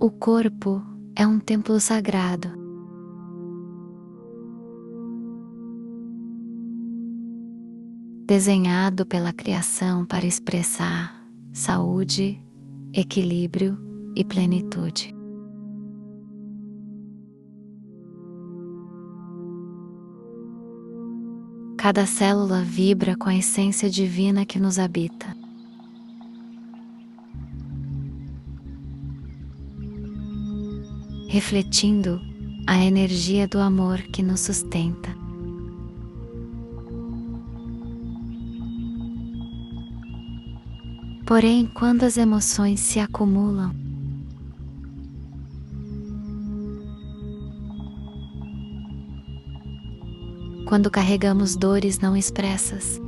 O corpo é um templo sagrado. Desenhado pela criação para expressar saúde, equilíbrio e plenitude. Cada célula vibra com a essência divina que nos habita. Refletindo a energia do amor que nos sustenta. Porém, quando as emoções se acumulam, quando carregamos dores não expressas,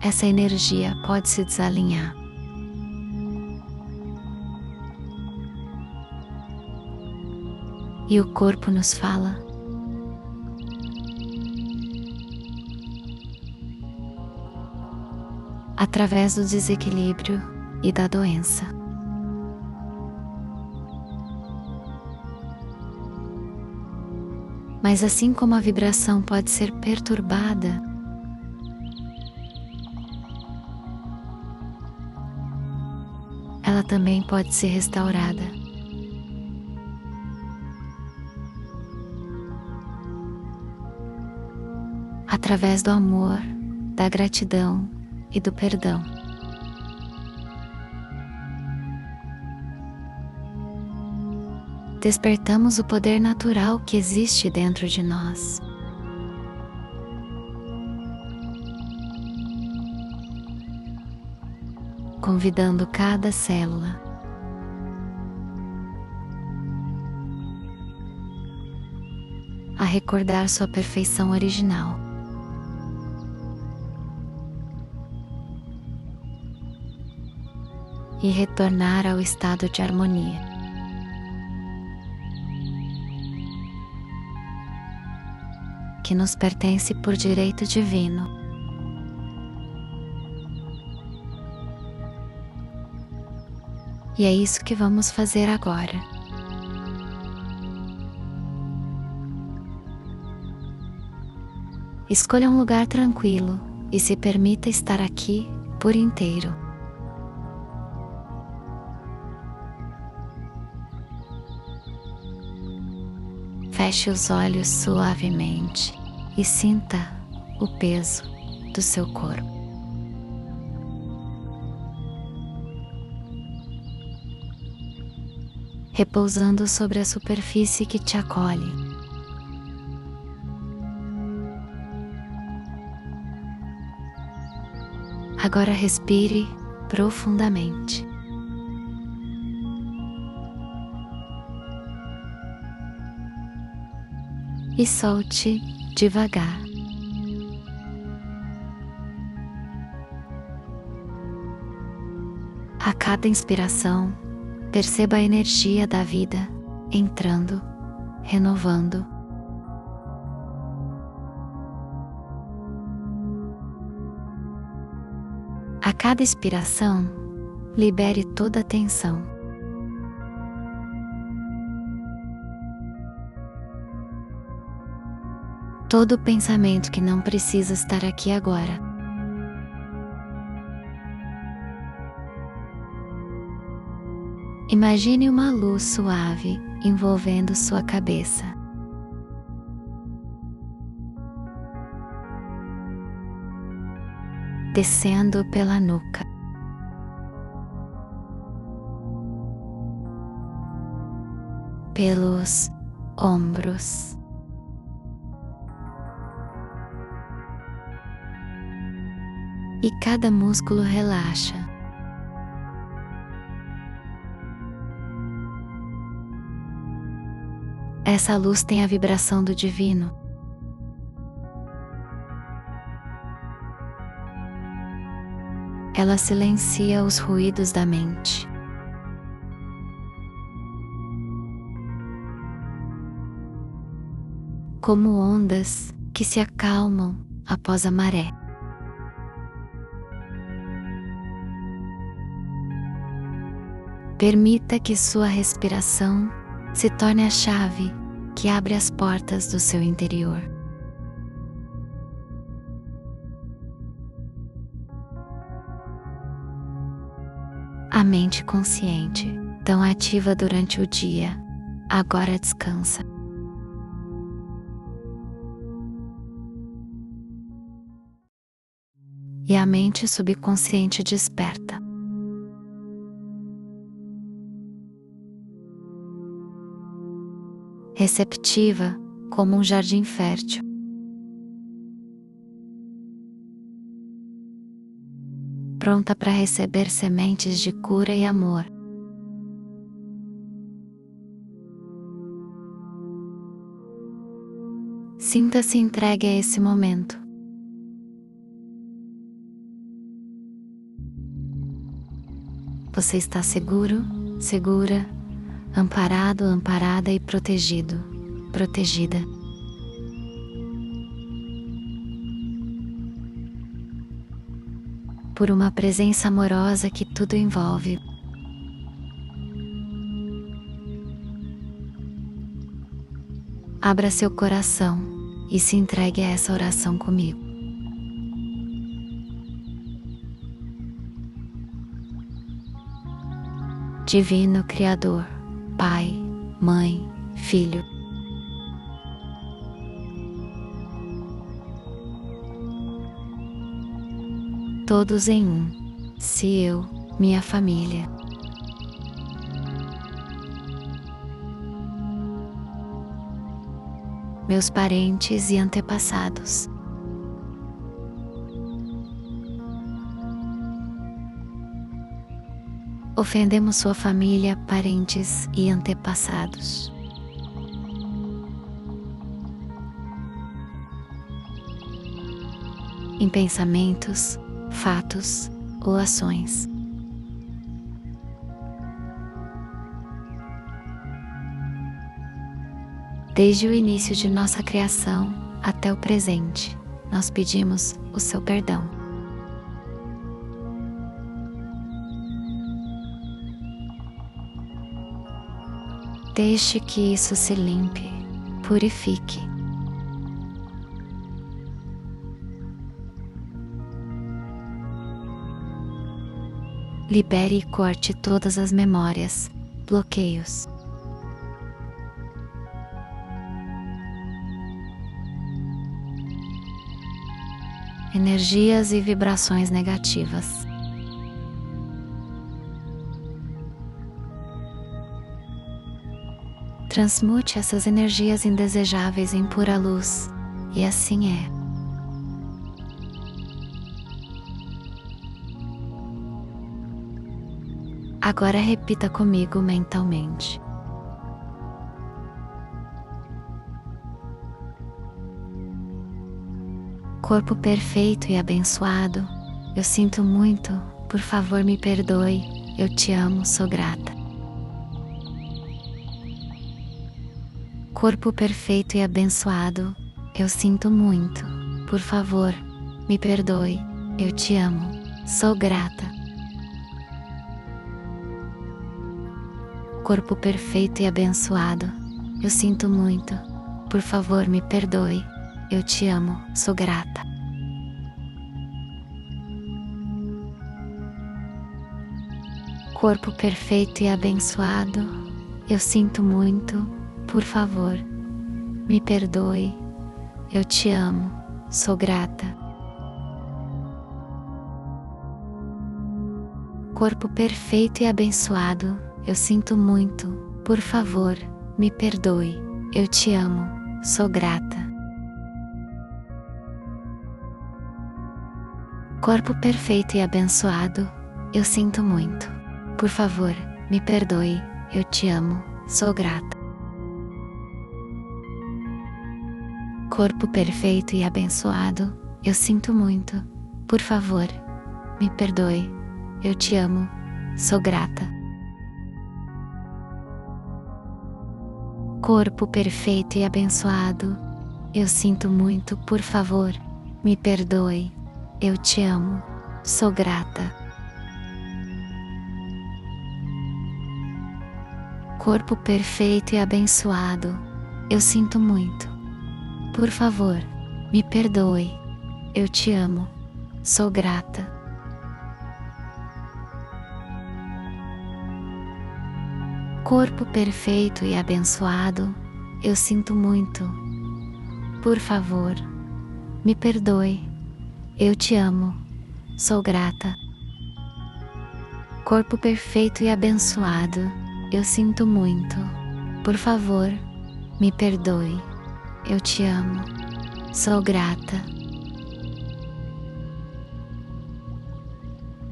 essa energia pode se desalinhar. E o corpo nos fala: através do desequilíbrio e da doença. Mas assim como a vibração pode ser perturbada, ela também pode ser restaurada. Através do amor, da gratidão e do perdão. Despertamos o poder natural que existe dentro de nós. Convidando cada célula a recordar sua perfeição original. E retornar ao estado de harmonia. Que nos pertence por direito divino. E é isso que vamos fazer agora. Escolha um lugar tranquilo e se permita estar aqui por inteiro. Feche os olhos suavemente e sinta o peso do seu corpo. Repousando sobre a superfície que te acolhe. Agora respire profundamente. E solte devagar. A cada inspiração, perceba a energia da vida entrando, renovando. A cada expiração, libere toda a tensão. Todo pensamento que não precisa estar aqui agora. Imagine uma luz suave envolvendo sua cabeça. Descendo pela nuca. Pelos ombros. E cada músculo relaxa. Essa luz tem a vibração do divino. Ela silencia os ruídos da mente. Como ondas que se acalmam após a maré. Permita que sua respiração se torne a chave que abre as portas do seu interior. A mente consciente, tão ativa durante o dia, agora descansa. E a mente subconsciente desperta. Receptiva como um jardim fértil. Pronta para receber sementes de cura e amor. Sinta-se entregue a esse momento. Você está seguro, segura, amparado, amparada e protegido, protegida. Por uma presença amorosa que tudo envolve. Abra seu coração e se entregue a essa oração comigo. Divino Criador, Pai, Mãe, Filho. Todos em um, se eu, minha família. Meus parentes e antepassados. Ofendemos sua família, parentes e antepassados. Em pensamentos, fatos ou ações. Desde o início de nossa criação até o presente, nós pedimos o seu perdão. Deixe que isso se limpe, purifique. Libere e corte todas as memórias, bloqueios. Energias e vibrações negativas. Transmute essas energias indesejáveis em pura luz, e assim é. Agora repita comigo mentalmente. Corpo perfeito e abençoado, eu sinto muito, por favor me perdoe, eu te amo, sou grata. Corpo perfeito e abençoado, eu sinto muito, por favor, me perdoe, eu te amo, sou grata. Corpo perfeito e abençoado, eu sinto muito, por favor, me perdoe, eu te amo, sou grata. Corpo perfeito e abençoado, eu sinto muito, por favor, me perdoe, eu te amo, sou grata. Corpo perfeito e abençoado, eu sinto muito, por favor, me perdoe, eu te amo, sou grata. Corpo perfeito e abençoado, eu sinto muito, por favor, me perdoe, eu te amo, sou grata. Corpo perfeito e abençoado, eu sinto muito, por favor, me perdoe, eu te amo, sou grata. Corpo perfeito e abençoado, eu sinto muito, por favor, me perdoe, eu te amo, sou grata. Corpo perfeito e abençoado, eu sinto muito. Por favor, me perdoe. Eu te amo. Sou grata. Corpo perfeito e abençoado, eu sinto muito. Por favor, me perdoe. Eu te amo. Sou grata. Corpo perfeito e abençoado, eu sinto muito. Por favor, me perdoe. Eu te amo. Sou grata.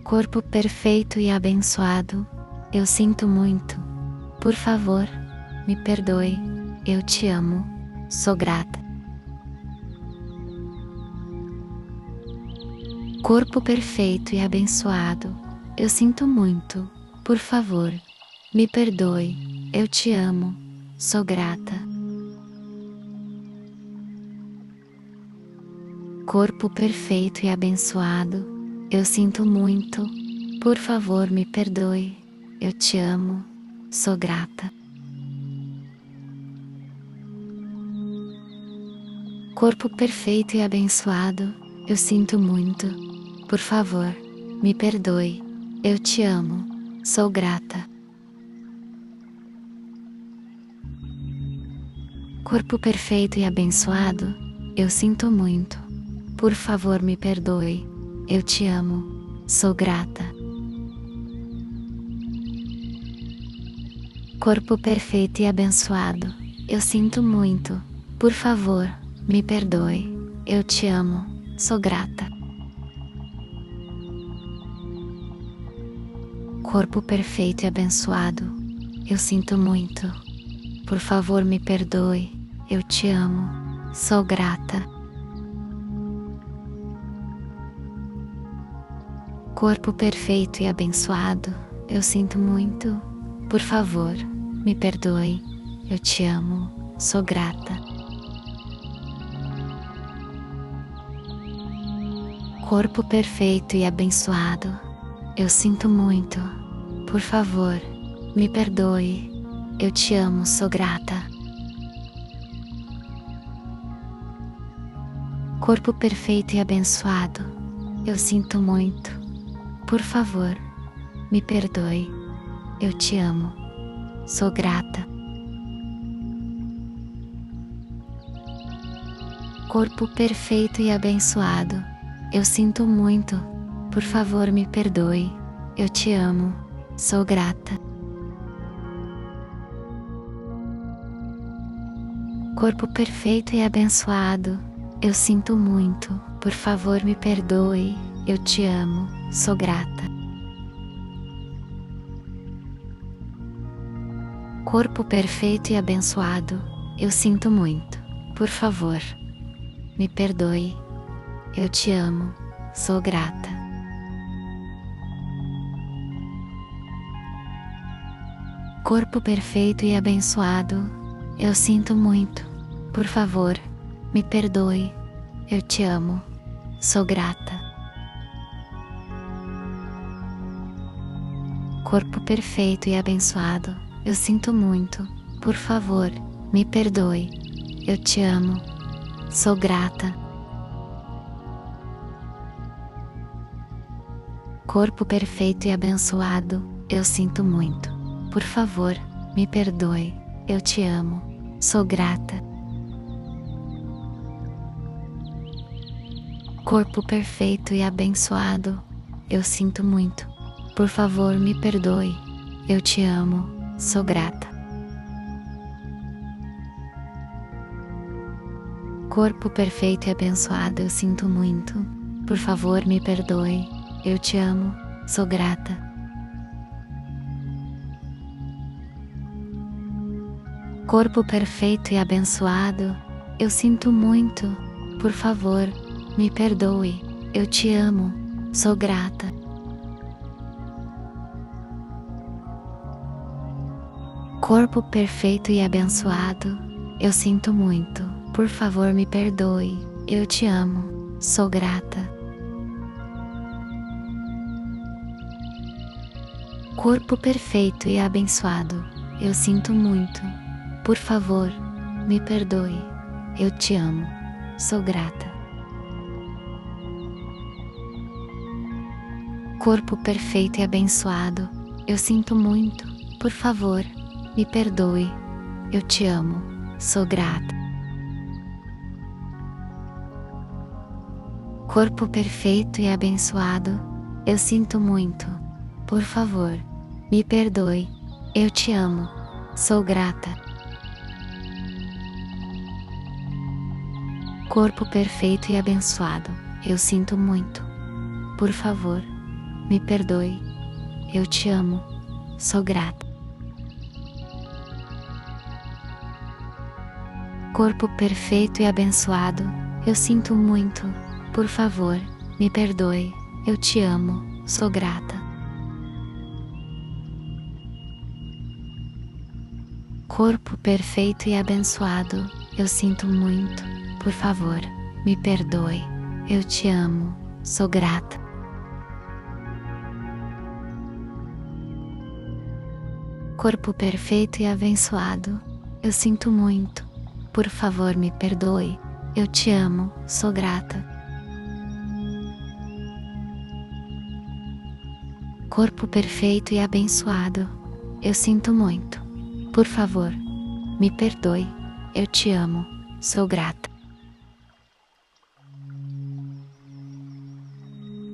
Corpo perfeito e abençoado, eu sinto muito. Por favor, me perdoe. Eu te amo. Sou grata. Corpo perfeito e abençoado, eu sinto muito. Por favor, me perdoe. Eu te amo. Sou grata. Corpo perfeito e abençoado, eu sinto muito. Por favor, me perdoe. Eu te amo. Sou grata. Corpo perfeito e abençoado, eu sinto muito. Por favor, me perdoe. Eu te amo. Sou grata. Corpo perfeito e abençoado, eu sinto muito. Por favor, me perdoe. Eu te amo. Sou grata. Corpo perfeito e abençoado, eu sinto muito. Por favor, me perdoe. Eu te amo. Sou grata. Corpo perfeito e abençoado, eu sinto muito. Por favor, me perdoe. Eu te amo. Sou grata. Corpo perfeito e abençoado, eu sinto muito. Por favor, me perdoe. Eu te amo. Sou grata. Corpo perfeito e abençoado, eu sinto muito. Por favor, me perdoe. Eu te amo. Sou grata. Corpo perfeito e abençoado, eu sinto muito. Por favor, me perdoe. Eu te amo. Sou grata. Corpo perfeito e abençoado, eu sinto muito. Por favor, me perdoe. Eu te amo. Sou grata. Corpo perfeito e abençoado, eu sinto muito. Por favor, me perdoe. Eu te amo. Sou grata. Corpo perfeito e abençoado, eu sinto muito. Por favor, me perdoe. Eu te amo. Sou grata. Corpo perfeito e abençoado, eu sinto muito. Por favor, me perdoe. Eu te amo. Sou grata. Corpo perfeito e abençoado, eu sinto muito. Por favor, me perdoe. Eu te amo. Sou grata. Corpo perfeito e abençoado, eu sinto muito. Por favor, me perdoe. Eu te amo. Sou grata. Corpo perfeito e abençoado, eu sinto muito. Por favor, me perdoe. Eu te amo. Sou grata. Corpo perfeito e abençoado, eu sinto muito. Por favor, me perdoe. Eu te amo. Sou grata. Corpo perfeito e abençoado, eu sinto muito. Por favor, me perdoe. Eu te amo. Sou grata. Corpo perfeito e abençoado, eu sinto muito. Por favor, me perdoe. Eu te amo. Sou grata. Corpo perfeito e abençoado, eu sinto muito. Por favor, me perdoe. Eu te amo. Sou grata. Corpo perfeito e abençoado, eu sinto muito. Por favor, me perdoe. Eu te amo. Sou grata. Corpo perfeito e abençoado, eu sinto muito. Por favor, me perdoe. Eu te amo. Sou grata. Corpo perfeito e abençoado, eu sinto muito. Por favor, me perdoe. Eu te amo. Sou grata. Corpo perfeito e abençoado, eu sinto muito. Por favor, me perdoe. Eu te amo. Sou grata. Corpo perfeito e abençoado, eu sinto muito. Por favor, me perdoe. Eu te amo. Sou grata. Corpo perfeito e abençoado, eu sinto muito. Por favor, me perdoe. Eu te amo. Sou grata. Corpo perfeito e abençoado, eu sinto muito. Por favor, me perdoe. Eu te amo. Sou grata.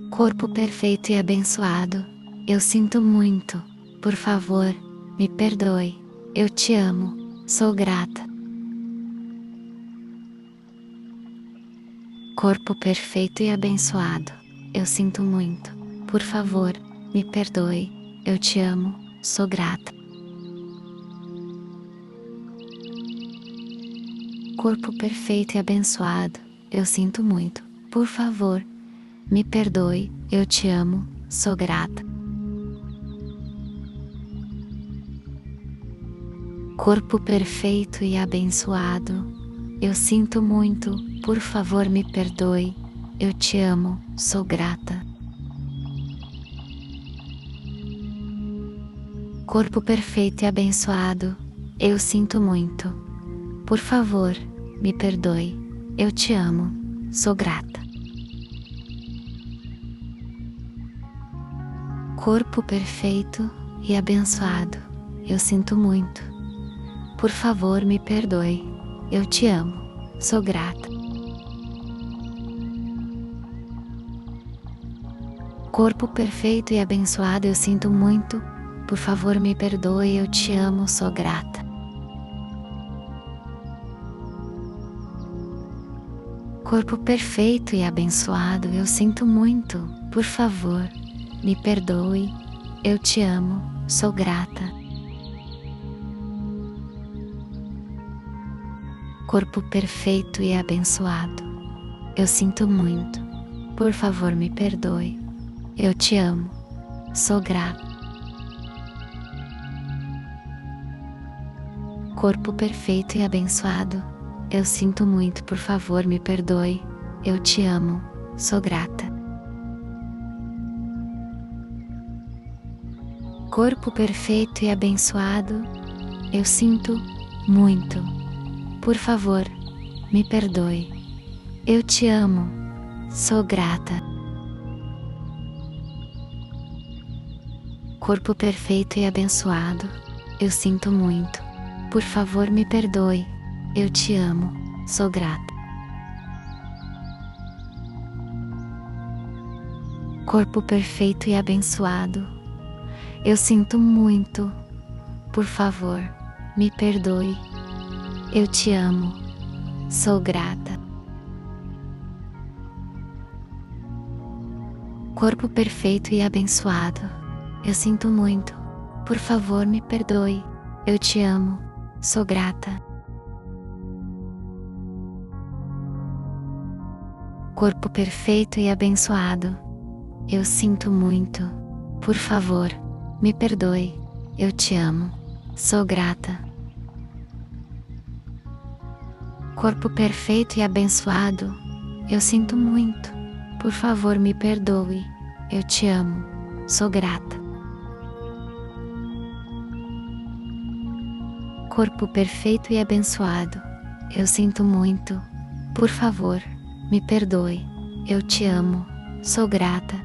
Corpo perfeito e abençoado, eu sinto muito. Por favor, me perdoe. Eu te amo. Sou grata. Corpo perfeito e abençoado, eu sinto muito. Por favor, me perdoe. Eu te amo. Sou grata. Corpo perfeito e abençoado, eu sinto muito. Por favor, me perdoe. Eu te amo. Sou grata. Corpo perfeito e abençoado, eu sinto muito. Por favor, me perdoe. Eu te amo. Sou grata. Corpo perfeito e abençoado, eu sinto muito. Por favor, me perdoe. Eu te amo. Sou grata. Corpo perfeito e abençoado, eu sinto muito. Por favor, me perdoe. Eu te amo. Sou grata. Corpo perfeito e abençoado, eu sinto muito. Por favor, me perdoe. Eu te amo. Sou grata. Corpo perfeito e abençoado, eu sinto muito. Por favor, me perdoe. Eu te amo. Sou grata. Corpo perfeito e abençoado, eu sinto muito. Por favor, me perdoe. Eu te amo. Sou grata. Corpo perfeito e abençoado, eu sinto muito. Por favor, me perdoe. Eu te amo. Sou grata. Corpo perfeito e abençoado, eu sinto muito. Por favor, me perdoe. Eu te amo. Sou grata. Corpo perfeito e abençoado, eu sinto muito. Por favor, me perdoe. Eu te amo. Sou grata. Corpo perfeito e abençoado, eu sinto muito. Por favor, me perdoe. Eu te amo. Sou grata. Corpo perfeito e abençoado, eu sinto muito. Por favor, me perdoe. Eu te amo. Sou grata. Corpo perfeito e abençoado, eu sinto muito. Por favor, me perdoe. Eu te amo. Sou grata. Corpo perfeito e abençoado, eu sinto muito. Por favor, me perdoe. Eu te amo. Sou grata. Corpo perfeito e abençoado, eu sinto muito. Por favor, me perdoe. Eu te amo. Sou grata.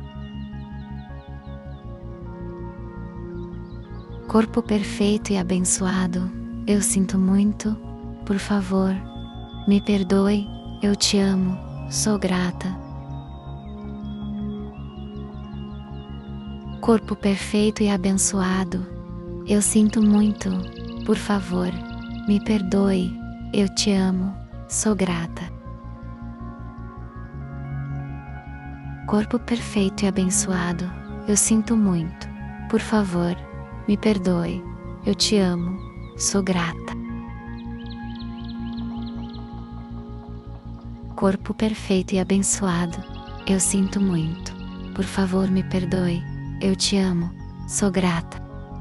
Corpo perfeito e abençoado, eu sinto muito. Por favor, me perdoe. Eu te amo. Sou grata. Corpo perfeito e abençoado, eu sinto muito. Por favor, me perdoe. Eu te amo. Sou grata. Corpo perfeito e abençoado, eu sinto muito. Por favor, me perdoe. Eu te amo. Sou grata. Corpo perfeito e abençoado, eu sinto muito. Por favor, me perdoe. Eu te amo. Sou grata.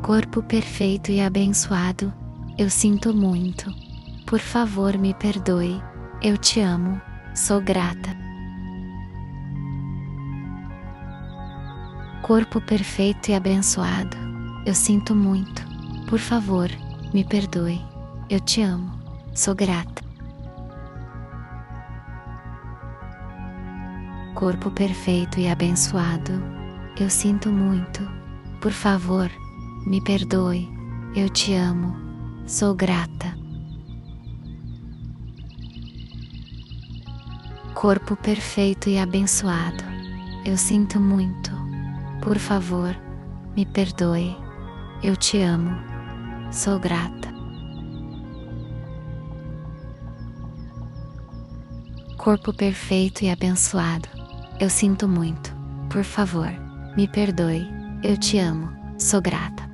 Corpo perfeito e abençoado, eu sinto muito. Por favor, me perdoe. Eu te amo. Sou grata. Corpo perfeito e abençoado, eu sinto muito. Por favor, me perdoe. Eu te amo. Sou grata. Corpo perfeito e abençoado, eu sinto muito. Por favor, me perdoe. Eu te amo. Sou grata. Corpo perfeito e abençoado, eu sinto muito. Por favor, me perdoe. Eu te amo. Sou grata. Corpo perfeito e abençoado, eu sinto muito. Por favor, me perdoe. Eu te amo. Sou grata.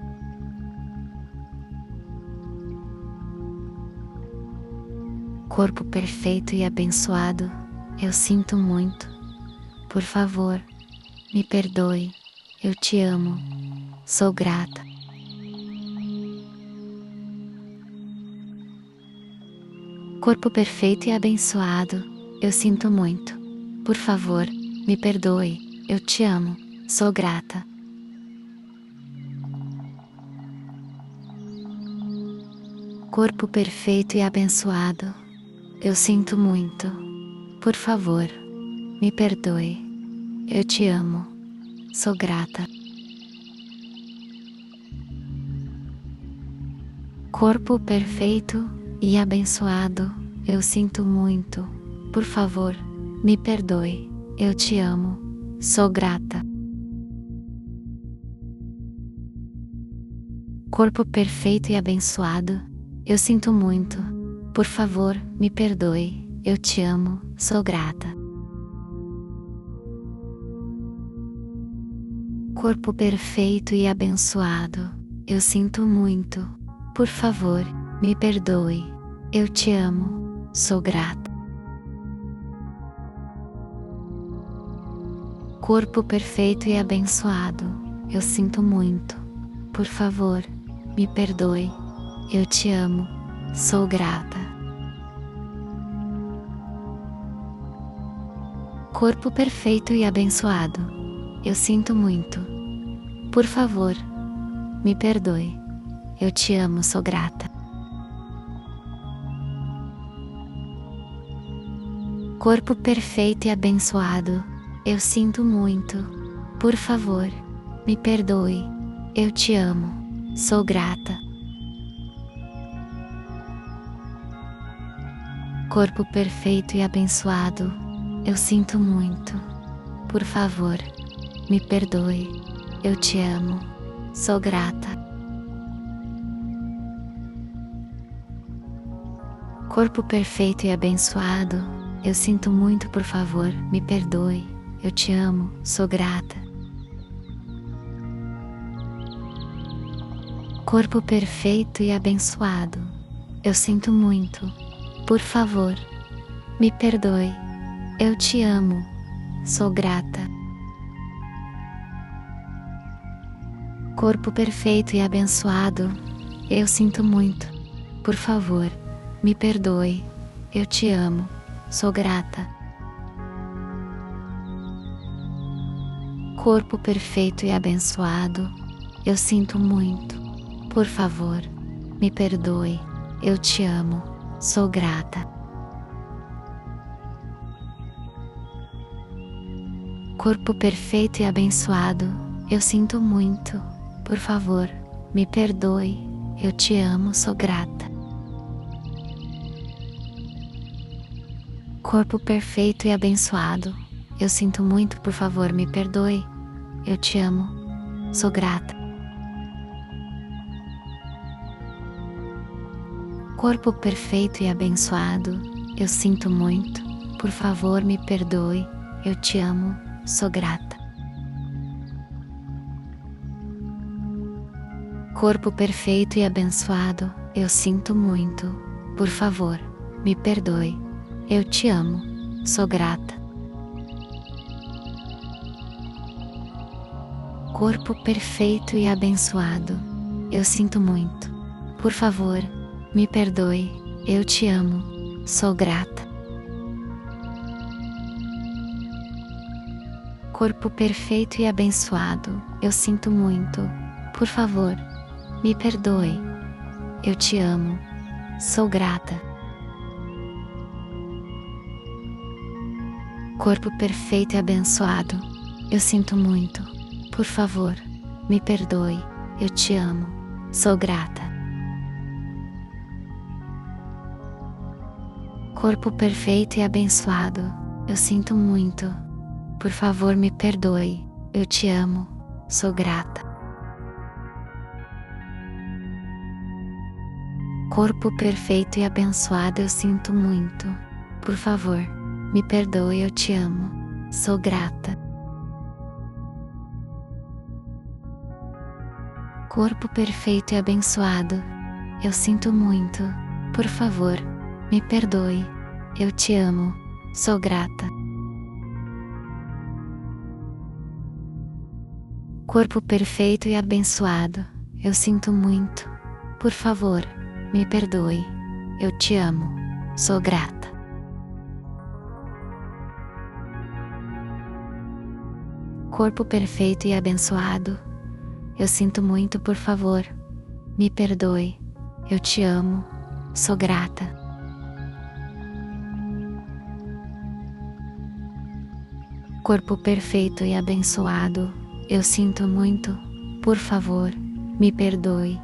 Corpo perfeito e abençoado, eu sinto muito. Por favor, me perdoe. Eu te amo. Sou grata. Corpo perfeito e abençoado, eu sinto muito. Por favor, me perdoe. Eu te amo. Sou grata. Corpo perfeito e abençoado, eu sinto muito. Por favor, me perdoe. Eu te amo. Sou grata. Corpo perfeito e abençoado, eu sinto muito. Por favor, me perdoe. Eu te amo. Sou grata. Corpo perfeito e abençoado, eu sinto muito. Por favor, me perdoe. Eu te amo. Sou grata. Corpo perfeito e abençoado, eu sinto muito. Por favor, me perdoe. Eu te amo. Sou grata. Corpo perfeito e abençoado, eu sinto muito. Por favor, me perdoe. Eu te amo. Sou grata. Corpo perfeito e abençoado, eu sinto muito. Por favor, me perdoe. Eu te amo. Sou grata. Corpo perfeito e abençoado, eu sinto muito. Por favor, me perdoe. Eu te amo. Sou grata. Corpo perfeito e abençoado, eu sinto muito. Por favor, me perdoe. Eu te amo. Sou grata. Corpo perfeito e abençoado, eu sinto muito. Por favor, me perdoe. Eu te amo. Sou grata. Corpo perfeito e abençoado, eu sinto muito. Por favor, me perdoe. Eu te amo. Sou grata. Corpo perfeito e abençoado, eu sinto muito. Por favor, me perdoe. Eu te amo. Sou grata. Corpo perfeito e abençoado, eu sinto muito. Por favor, me perdoe. Eu te amo. Sou grata. Corpo perfeito e abençoado, eu sinto muito. Por favor, me perdoe. Eu te amo. Sou grata. Corpo perfeito e abençoado, eu sinto muito. Por favor, me perdoe. Eu te amo. Sou grata. Corpo perfeito e abençoado, eu sinto muito. Por favor, me perdoe. Eu te amo. Sou grata. Corpo perfeito e abençoado, eu sinto muito. Por favor, me perdoe. Eu te amo. Sou grata. Corpo perfeito e abençoado, eu sinto muito. Por favor, me perdoe. Eu te amo. Sou grata. Corpo perfeito e abençoado, eu sinto muito. Por favor, me perdoe. Eu te amo. Sou grata. Corpo perfeito e abençoado, eu sinto muito. Por favor, me perdoe. Eu te amo. Sou grata. Corpo perfeito e abençoado, eu sinto muito. Por favor, me perdoe. Eu te amo. Sou grata. Corpo perfeito e abençoado, eu sinto muito. Por favor, me perdoe. Eu te amo. Sou grata. Corpo perfeito e abençoado, eu sinto muito. Por favor, me perdoe. Eu te amo. Sou grata. Corpo perfeito e abençoado, eu sinto muito. Por favor, me perdoe. Eu te amo. Sou grata. Corpo perfeito e abençoado, eu sinto muito. Por favor, me perdoe. Eu te amo. Sou grata. Corpo perfeito e abençoado, eu sinto muito. Por favor, me perdoe.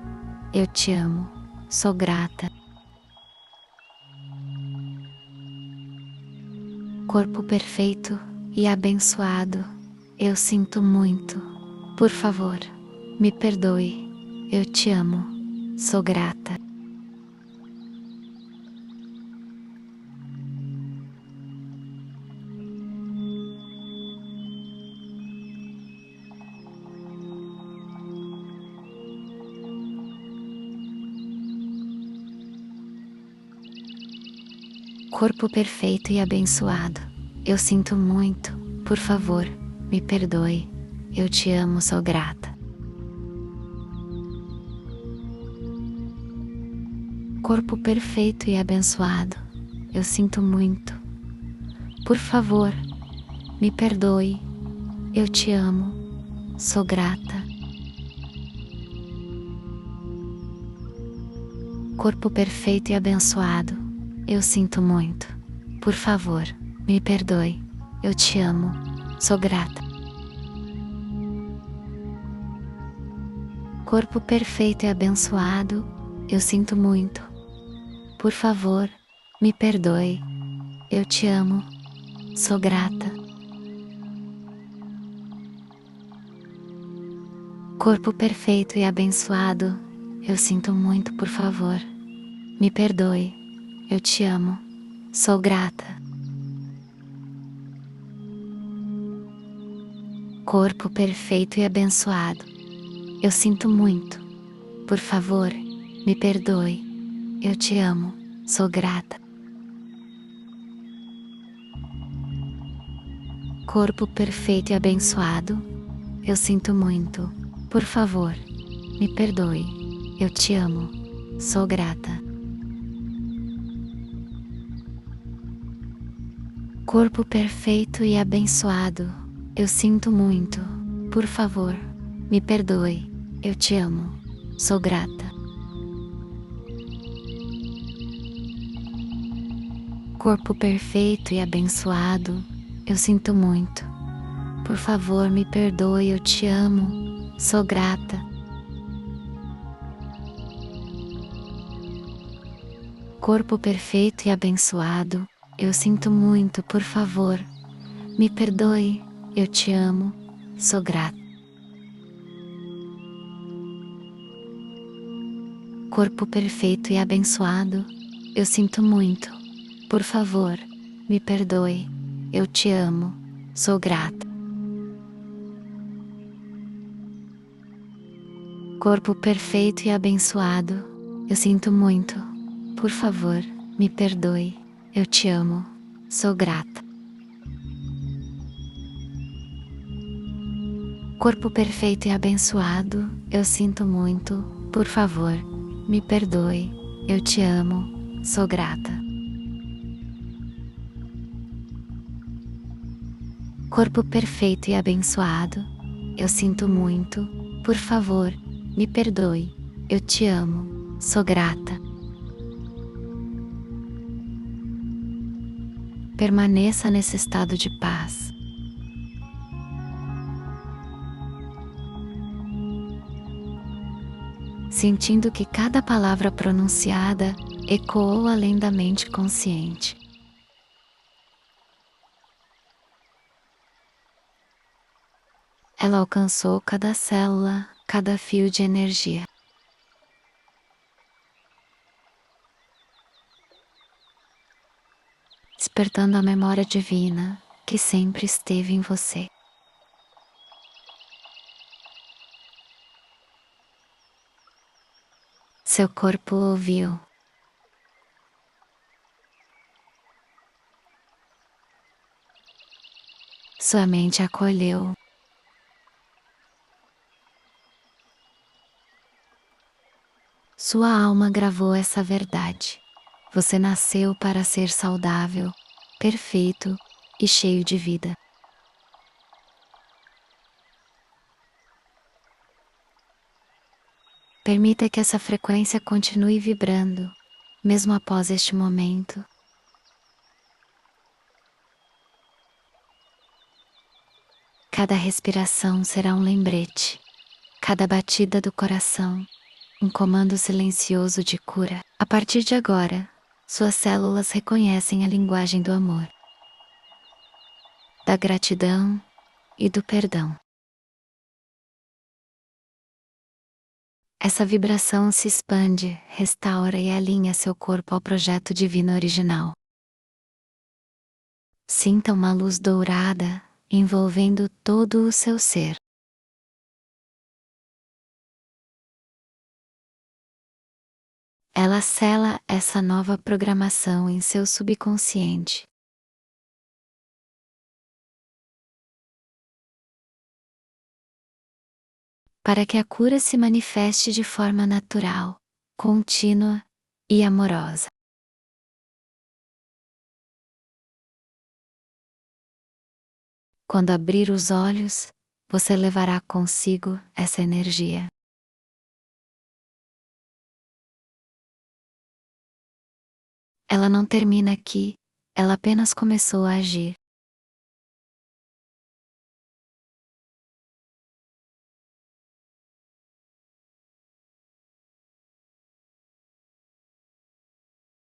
Eu te amo. Sou grata. Corpo perfeito e abençoado, eu sinto muito. Por favor, me perdoe. Eu te amo. Sou grata. Corpo perfeito e abençoado, eu sinto muito. Por favor, me perdoe. Eu te amo. Sou grata. Corpo perfeito e abençoado, eu sinto muito. Por favor, me perdoe. Eu te amo. Sou grata. Corpo perfeito e abençoado, eu sinto muito. Por favor, me perdoe. Eu te amo. Sou grata. Corpo perfeito e abençoado, eu sinto muito. Por favor, me perdoe. Eu te amo. Sou grata. Corpo perfeito e abençoado, eu sinto muito. Por favor, me perdoe. Eu te amo. Sou grata. Corpo perfeito e abençoado, eu sinto muito. Por favor, me perdoe. Eu te amo. Sou grata. Corpo perfeito e abençoado, eu sinto muito. Por favor, me perdoe. Eu te amo. Sou grata. Corpo perfeito e abençoado, eu sinto muito. Por favor, me perdoe. Eu te amo. Sou grata. Corpo perfeito e abençoado, eu sinto muito. Por favor, me perdoe, eu te amo. Sou grata. Corpo perfeito e abençoado, eu sinto muito, por favor, me perdoe, eu te amo, sou grata. Corpo perfeito e abençoado, eu sinto muito, por favor, me perdoe, eu te amo, sou grata. Corpo perfeito e abençoado, eu sinto muito, por favor, me perdoe, eu te amo, sou grata. Corpo perfeito e abençoado, eu sinto muito, por favor, me perdoe, eu te amo, sou grata. Corpo perfeito e abençoado, eu sinto muito, por favor, me perdoe, eu te amo, sou grata. Permaneça nesse estado de paz. Sentindo que cada palavra pronunciada ecoou além da mente consciente. Ela alcançou cada célula, cada fio de energia. Despertando a memória divina que sempre esteve em você. Seu corpo ouviu. Sua mente acolheu. Sua alma gravou essa verdade. Você nasceu para ser saudável, perfeito e cheio de vida. Permita que essa frequência continue vibrando, mesmo após este momento. Cada respiração será um lembrete, cada batida do coração, um comando silencioso de cura. A partir de agora, suas células reconhecem a linguagem do amor, da gratidão e do perdão. Essa vibração se expande, restaura e alinha seu corpo ao projeto divino original. Sinta uma luz dourada envolvendo todo o seu ser. Ela sela essa nova programação em seu subconsciente. Para que a cura se manifeste de forma natural, contínua e amorosa. Quando abrir os olhos, você levará consigo essa energia. Ela não termina aqui, ela apenas começou a agir.